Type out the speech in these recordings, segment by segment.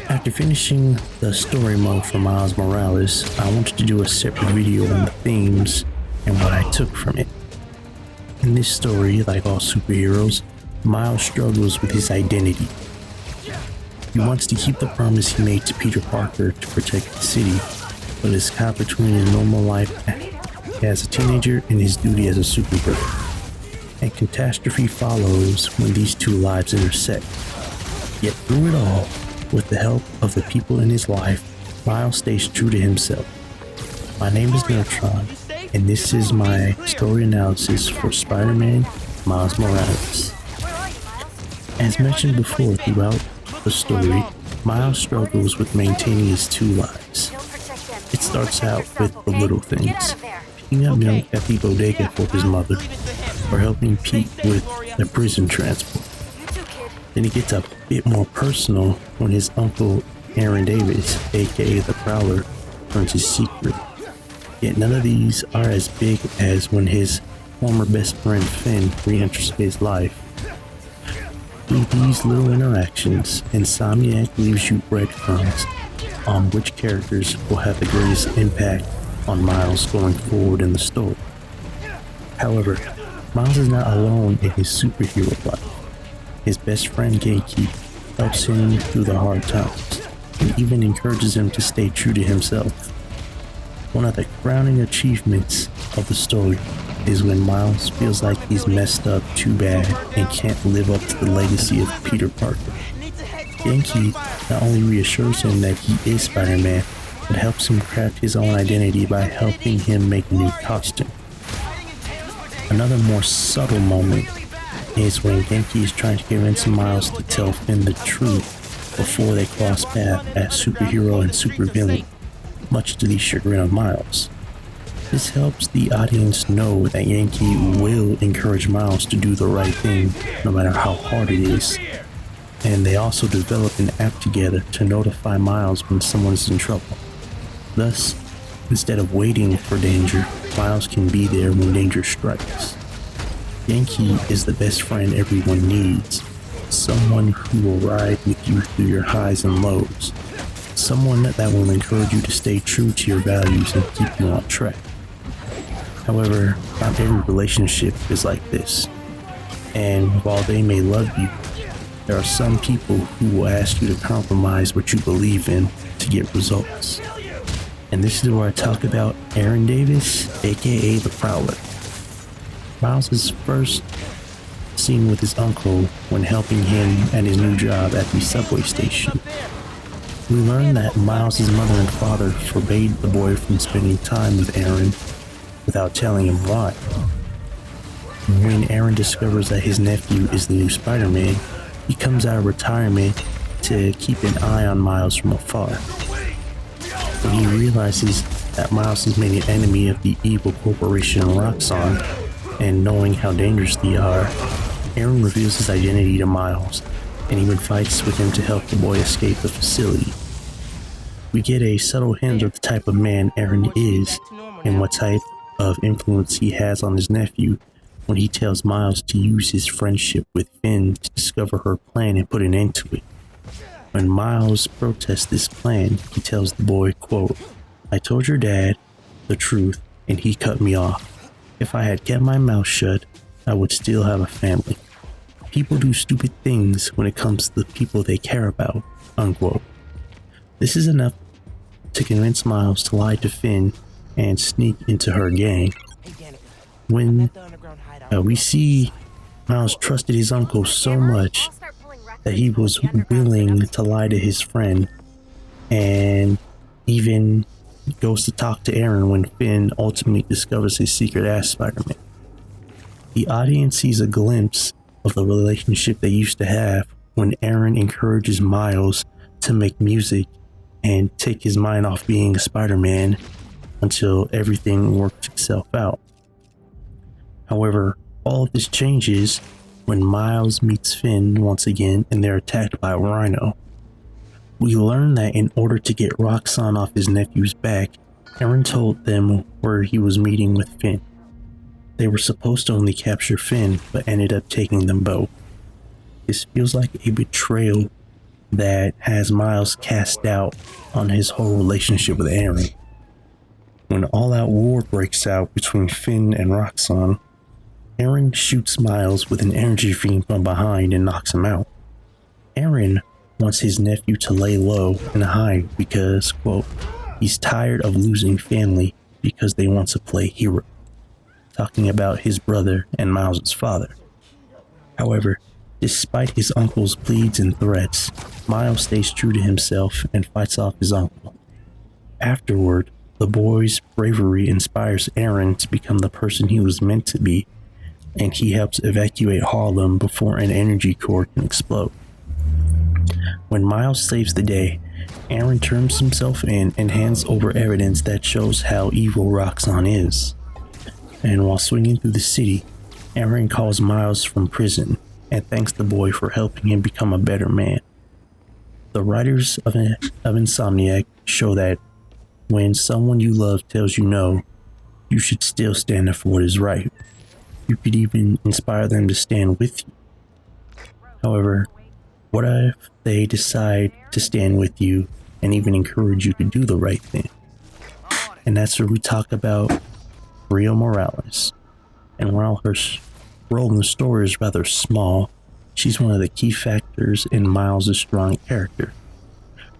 After finishing the story mode for Miles Morales, I wanted to do a separate video on the themes and what I took from it. In this story, like all superheroes, Miles struggles with his identity. He wants to keep the promise he made to Peter Parker to protect the city, but is caught between his normal life as a teenager and his duty as a superhero. And catastrophe follows when these two lives intersect. Yet through it all, with the help of the people in his life, Miles stays true to himself. My name is Nerdtron, and this is my story analysis for Spider-Man Miles Morales. As mentioned before, throughout the story, Miles struggles with maintaining his two lives. It starts out with the little things: picking up milk at the bodega for his mother, or helping Pete with the prison transport. Then it gets a bit more personal when his uncle Aaron Davis, aka the Prowler, learns his secret. Yet none of these are as big as when his former best friend Finn re-enters his life. Through these little interactions, Insomniac leaves you breadcrumbs on which characters will have the greatest impact on Miles going forward in the story. However, Miles is not alone in his superhero life. His best friend Genki helps him through the hard times and even encourages him to stay true to himself. One of the crowning achievements of the story is when Miles feels like he's messed up too bad and can't live up to the legacy of Peter Parker. Genki not only reassures him that he is Spider-Man, but helps him craft his own identity by helping him make a new costume. Another more subtle moment is when Genki is trying to convince Miles to tell Finn the truth before they cross paths as superhero and supervillain, much to the chagrin of Miles. This helps the audience know that Genki will encourage Miles to do the right thing no matter how hard it is. And they also develop an app together to notify Miles when someone is in trouble. Thus, instead of waiting for danger, Miles can be there when danger strikes. Genki is the best friend everyone needs. Someone who will ride with you through your highs and lows. Someone that will encourage you to stay true to your values and keep you on track. However, not every relationship is like this. And while they may love you, there are some people who will ask you to compromise what you believe in to get results. And this is where I talk about Aaron Davis, aka the Prowler. Miles is first seen with his uncle when helping him at his new job at the subway station. We learn that Miles' mother and father forbade the boy from spending time with Aaron without telling him why. When Aaron discovers that his nephew is the new Spider-Man, he comes out of retirement to keep an eye on Miles from afar. When he realizes that Miles has made an enemy of the evil corporation Roxxon, and knowing how dangerous they are, Aaron reveals his identity to Miles, and even fights with him to help the boy escape the facility. We get a subtle hint of the type of man Aaron is, and what type of influence he has on his nephew when he tells Miles to use his friendship with Finn to discover her plan and put an end to it. When Miles protests this plan, he tells the boy, quote, "I told your dad the truth and he cut me off. If I had kept my mouth shut, I would still have a family. People do stupid things when it comes to the people they care about," unquote. This is enough to convince Miles to lie to Finn and sneak into her gang. When we see Miles trusted his uncle so much that he was willing to lie to his friend, and even goes to talk to Aaron when Finn ultimately discovers his secret as Spider-Man. The audience sees a glimpse of the relationship they used to have when Aaron encourages Miles to make music and take his mind off being a Spider-Man until everything works itself out. However, all of this changes when Miles meets Finn once again and they're attacked by Rhino. We learn that in order to get Roxxon off his nephew's back, Aaron told them where he was meeting with Finn. They were supposed to only capture Finn, but ended up taking them both. This feels like a betrayal that has Miles cast doubt on his whole relationship with Aaron. When all-out war breaks out between Finn and Roxxon, Aaron shoots Miles with an energy fiend from behind and knocks him out. Aaron wants his nephew to lay low and hide because, quote, he's tired of losing family because they want to play hero, talking about his brother and Miles' father. However, despite his uncle's pleads and threats, Miles stays true to himself and fights off his uncle. Afterward, the boy's bravery inspires Aaron to become the person he was meant to be, and he helps evacuate Harlem before an energy core can explode. When Miles saves the day, Aaron turns himself in and hands over evidence that shows how evil Roxxon is. And while swinging through the city, Aaron calls Miles from prison and thanks the boy for helping him become a better man. The writers of Insomniac show that when someone you love tells you no, you should still stand up for what is right. You could even inspire them to stand with you. However, what if they decide to stand with you and even encourage you to do the right thing? And that's where we talk about Rio Morales. And while her role in the story is rather small, she's one of the key factors in Miles' strong character.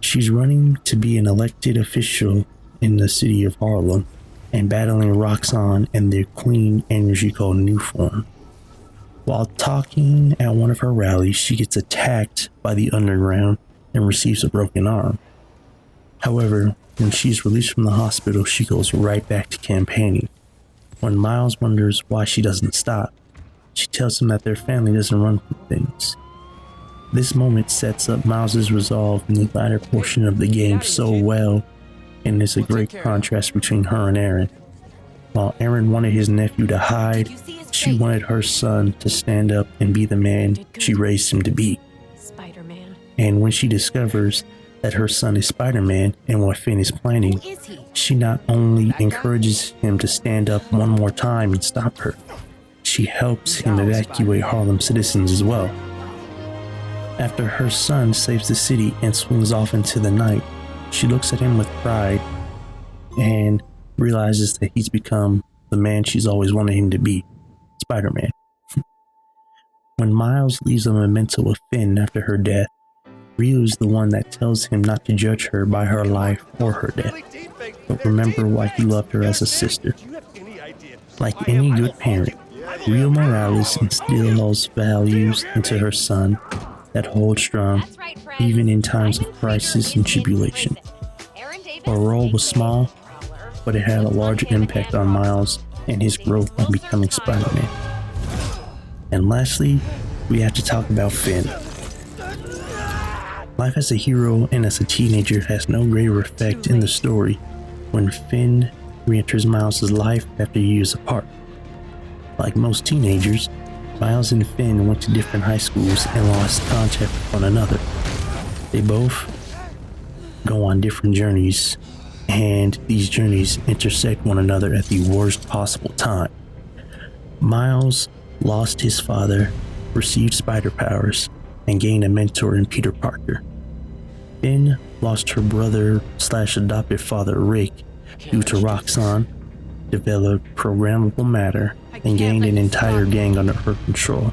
She's running to be an elected official in the city of Harlem and battling Roxxon and their clean energy called New Form. While talking at one of her rallies, she gets attacked by the underground and receives a broken arm. However, when she's released from the hospital, she goes right back to campaigning. When Miles wonders why she doesn't stop, she tells him that their family doesn't run from things. This moment sets up Miles' resolve in the latter portion of the game so well, and is a great contrast between her and Aaron. While Aaron wanted his nephew to hide, she wanted her son to stand up and be the man she raised him to be. Spider-Man. And when she discovers that her son is Spider-Man and what Finn is planning, she not only encourages him to stand up one more time and stop her, she helps him evacuate Harlem citizens as well. After her son saves the city and swings off into the night, she looks at him with pride and realizes that he's become the man she's always wanted him to be, Spider-Man. When Miles leaves a memento with Finn after her death, Rio is the one that tells him not to judge her by her life or her death, but remember why he loved her as a sister. Like any good parent, Rio Morales instills values into her son that hold strong even in times of crisis and tribulation. Her role was small, but it had a large impact on Miles and his growth on becoming Spider-Man. And lastly, we have to talk about Finn. Life as a hero and as a teenager has no greater effect in the story when Finn re-enters Miles' life after years apart. Like most teenagers, Miles and Finn went to different high schools and lost contact with one another. They both go on different journeys, and these journeys intersect one another at the worst possible time. Miles lost his father, received spider powers, and gained a mentor in Peter Parker. Finn lost her brother/adopted father Rick due to Roxxon, developed programmable matter, and gained an entire gang under her control.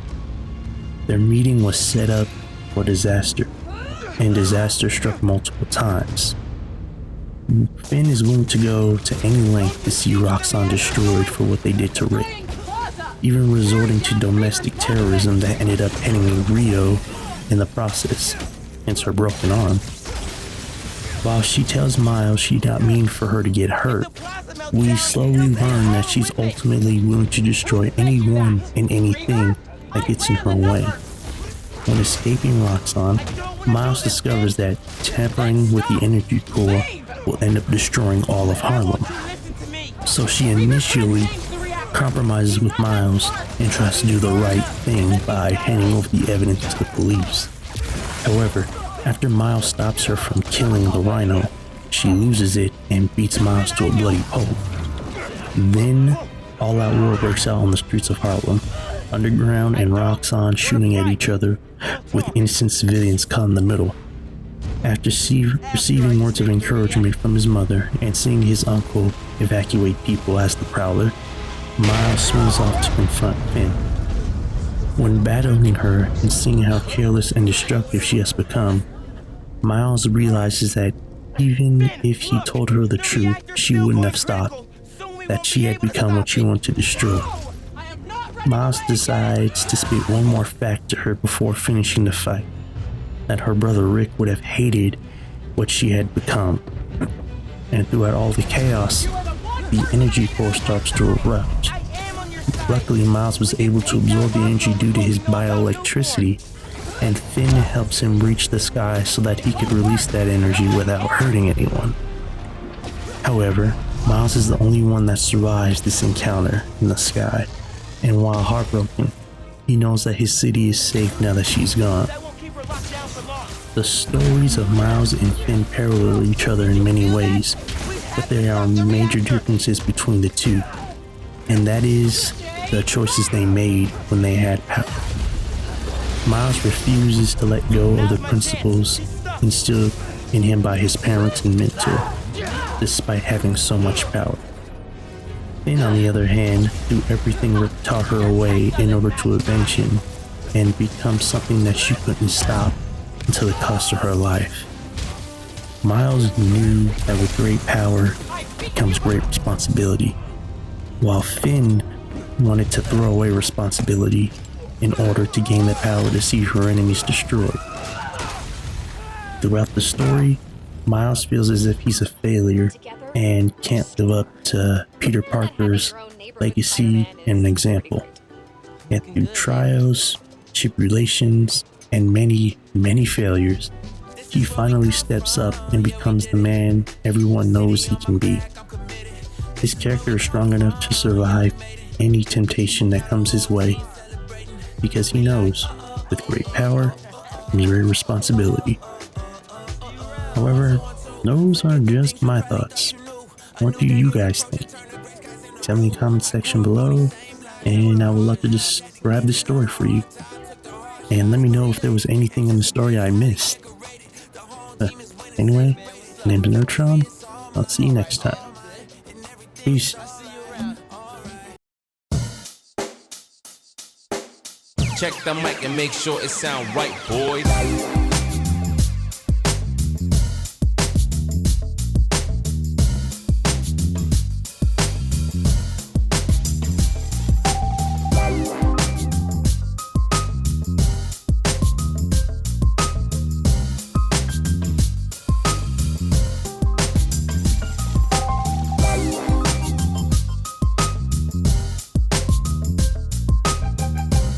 Their meeting was set up for disaster, and disaster struck multiple times. Finn is willing to go to any length to see Roxxon destroyed for what they did to Rick, even resorting to domestic terrorism that ended up ending Rio in the process, hence her broken arm. While she tells Miles she did not mean for her to get hurt, we slowly learn that she's ultimately willing to destroy anyone and anything that gets in her way. When escaping Roxxon, Miles discovers that tampering with the energy core will end up destroying all of Harlem. So she initially compromises with Miles and tries to do the right thing by handing over the evidence to the police. However, after Miles stops her from killing the Rhino, she loses it and beats Miles to a bloody pulp. Then, all-out war breaks out on the streets of Harlem, Underground and Roxxon shooting at each other, with innocent civilians caught in the middle. After receiving words of encouragement from his mother and seeing his uncle evacuate people as the Prowler, Miles swings off to confront Finn. When battling her and seeing how careless and destructive she has become, Miles realizes that even if he told her the truth, she wouldn't have stopped, that she had become what she wanted to destroy. Miles decides to spit one more fact to her before finishing the fight, that her brother Rick would have hated what she had become. And throughout all the chaos, the energy core starts to erupt. Luckily, Miles was able to absorb the energy due to his bioelectricity, and Finn helps him reach the sky so that he could release that energy without hurting anyone. However, Miles is the only one that survives this encounter in the sky, and while heartbroken, he knows that his city is safe now that she's gone. The stories of Miles and Finn parallel each other in many ways, but there are major differences between the two, and that is the choices they made when they had power. Miles refuses to let go of the principles instilled in him by his parents and mentor, despite having so much power. Finn, on the other hand, threw everything Rick taught her away in order to avenge him and become something that she couldn't stop until it cost her her life. Miles knew that with great power comes great responsibility, while Finn wanted to throw away responsibility in order to gain the power to see her enemies destroyed. Throughout the story, Miles feels as if he's a failure and can't live up to Peter Parker's legacy and an example. Yet through trials, tribulations, and many, many failures, he finally steps up and becomes the man everyone knows he can be. His character is strong enough to survive any temptation that comes his way, because he knows with great power comes great responsibility. However, those are just my thoughts. What do you guys think? Tell me in the comment section below, and I would love to just grab this story for you. And let me know if there was anything in the story I missed. Anyway, my name's Nerdtron. I'll see you next time. Peace. Check the mic and make sure it sound right, boys.